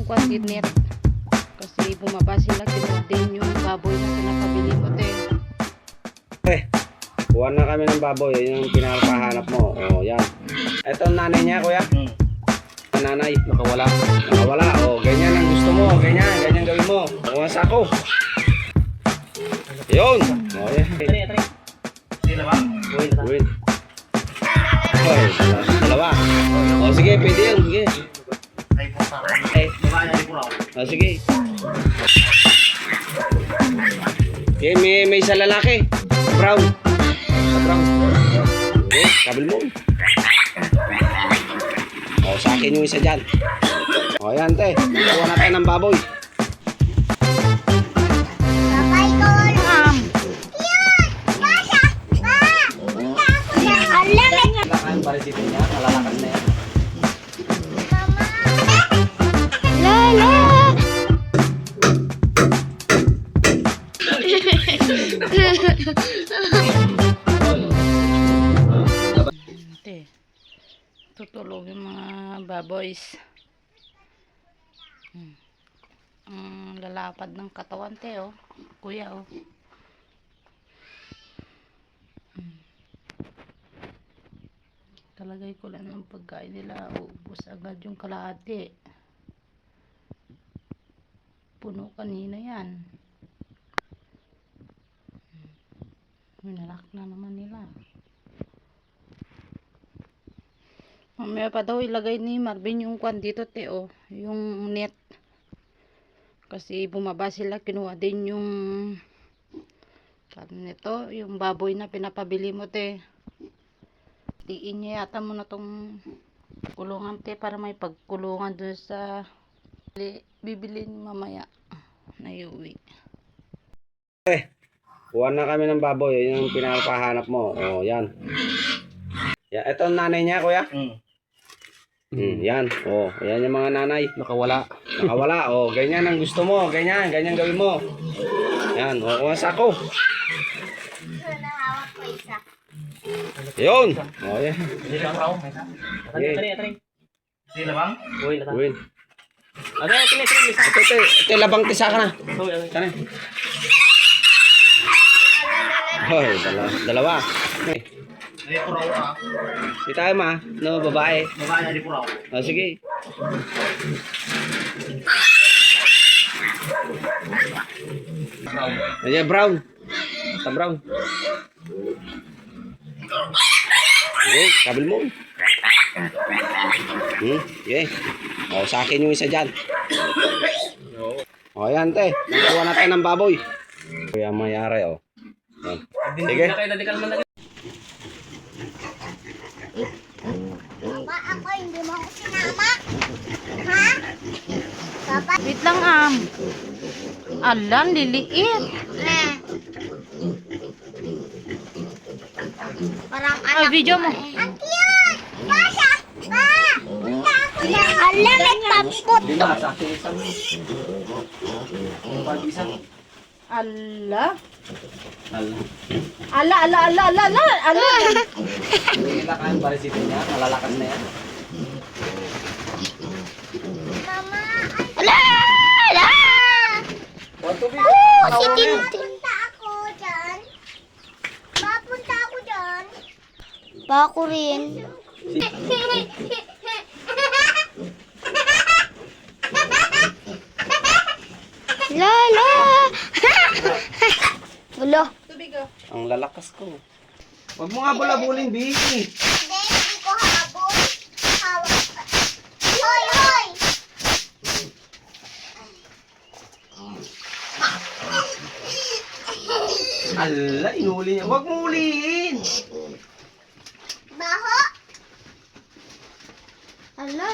yung net. Kasi bumaba sila, kinuha din yung baboy na pinapabili mo, te. Kuha na kami ng baboy, yun yung pinapahanap mo. O, yan. Ito ang nanay niya, kuya. Nanay, nakawala. Nakawala, o, ganyan ang gusto mo. Ganyan gawin mo. Kuha sa ako. Yun. O, yan. Win. Hoy, dalawa. O, sige, pwede yan. Sige. O, sige. Okay, may isa lalaki. Brown. Okay, kabil mo. O, sa akin yung isa dyan. O, yan, te. Nakuha na tayo ng baboy. Papay ko lang. Lalakan pa rin si Pinya. Nalalakan na yan. Lala! Te, tutulog yung mga baboys. Ang lalapad ng katawan, te, oh. Kuya, oh. Talagay ko lang ng pagkain nila, ubos agad yung kalahati. Puno kanina yan. Minalak na naman nila. Mamaya pa daw ilagay ni Marvin yung kwan dito, te, oh, yung net. Kasi bumaba sila, kinuha din yung nito, yung baboy na pinapabili mo, te. Tiin niya yata muna tong kulungan, te, para may pagkulungan doon sa bibilin mamaya na iuwi. Kuha na kami ng baboy, yun yung pinapahanap mo. O, yan. Yan. Ito ang nanay niya, kuya. Yan. O, yan yung mga nanay. Nakawala. O, ganyan ang gusto mo. Ganyan gawin mo. Yan. O, kuha sa ako. Yun. O, yan. Win. Ito, labang tisa ka na. Sana. Hoy, dalawa. Di tayo ma, no, babae. O, sige. Ayan, brown. Basta brown. Okay, kabil mo. Okay. O, sa akin yung isa dyan. O, yan, te. Nakuha na tayo ng baboy. Kuya mayari, o. Sige. Papa, ako hindi mo ako sinama. Ha? Papa? Wait lang, Alan, liliit. Parang Ah, video mo. ang cute! Pasha! Pa! Punta ako yan! Alam, may tapot! Ala. Ala. Nalalakan pa rin si Pinya. Nalalakan na yan. Mama, Ala! si Tintin. Papunta ako dyan. Papunta ako dyan. Pa ako rin. Lala! Gulo. Ang lalakas ko. Huwag mo nga bulabulin, B. Hindi ko habol. Hawak. Hoy! Ala, inuli niya. Huwag mo ulihin. Baho? Ala.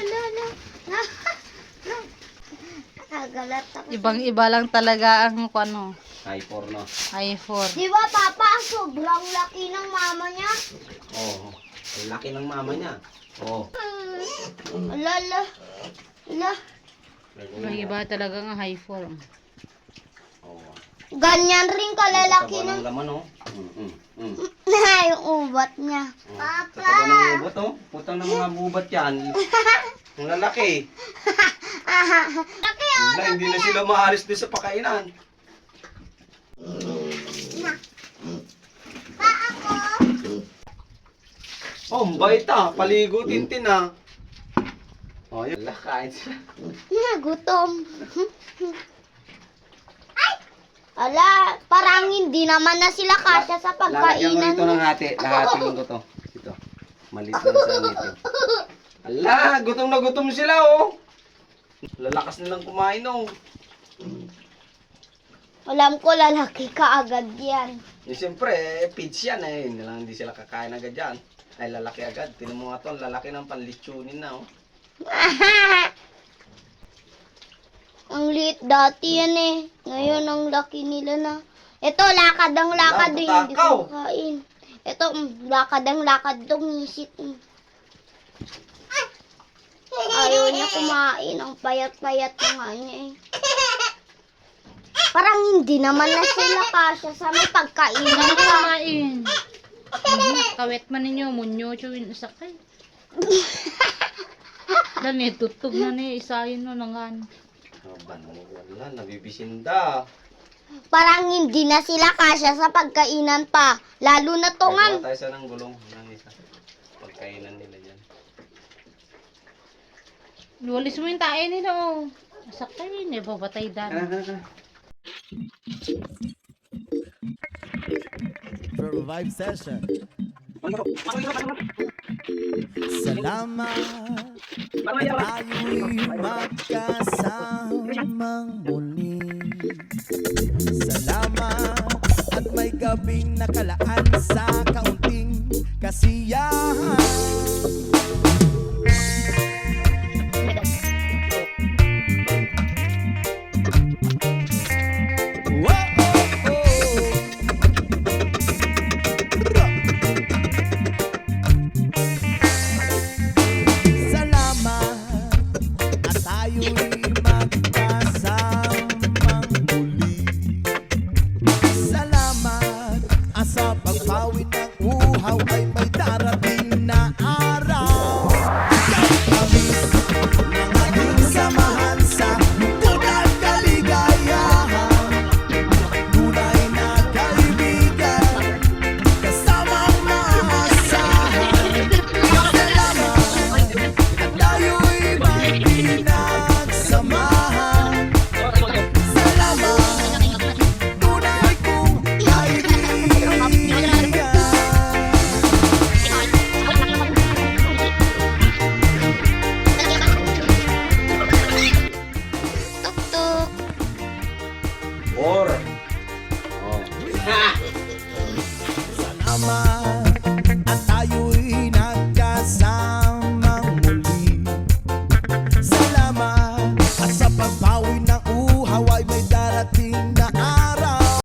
Nakagalat ako. Ibang-iba lang talaga ang ano, I4 no. i4. Di ba, Papa, ang sobrang laki ng mama niya? Oo. Ang laki ng mama niya. Oo. Ala. Ibang-iba talaga ang i4. Oo. Ganyan rin kalalaki Taba ng... ng laman, oh. yung ubat niya. Taba ng ubat, oh. Putang ng mga bubat yan. Ang lalaki. Laki oh. Wala, hindi na sila maalis din sa pakainan. Pa ako. Oh, ang bait ah. Paligo tintin ah. Oh, yun. Wala, kain sila. Gutom. Ay! Ala, parang hindi naman na sila kasya sa Lalagyan ko pagkainan. dito ng hati. Lahatin ko to. Ito. Malit lang sa nito. Ala, gutom na gutom sila oh. Lalakas nilang kumain oh. Alam ko lalaki ka agad yan. Eh, siyempre, feeds yan eh. Hindi sila kakain agad yan. Ay, lalaki agad. Tinan mo nga to, ang lalaki ng panlitsunin na oh. Ang liit dati yan eh. Ngayon ang laki nila na. Ito, lakad ang lakad eh. Hindi ko kain. Ito, lakad ang lakad itong ngisit. Ayaw niya kumain. Ang payat-payat na nga niya eh. Parang hindi naman na sila kasya sa may pagkainan Ano pa. kumain? Kawet man ninyo, munyo, chewin, sakay. Dani, tutog na ni, isayin mo nangan. Wala, nabibisinda. Parang hindi na sila kasya sa pagkainan pa. Lalo na to nga. Gawa tayo sa ng gulong. Ng isa. Pagkainan nila dyan. Walis mo yung tae nila, oh. Sakay, hindi ba batay dan? Revive session. Salamat tayo'y magkasamang muli. Salamat at may gabing nakalaan sa kaunting kasiyahan. Salamat at tayo'y magkasamang muli. Salamat at sa pagpawid ng uhaw ay may darating na araw. Tamis ng ating samahan sa tunay kaligayahan. Tunay na kaibigan kasamang maasahan. Salamat tayo'y magpinagsamahan. Salamat, tunay kong kaibigan. Tuk-tuk. Or. Oh. Ha! Salamat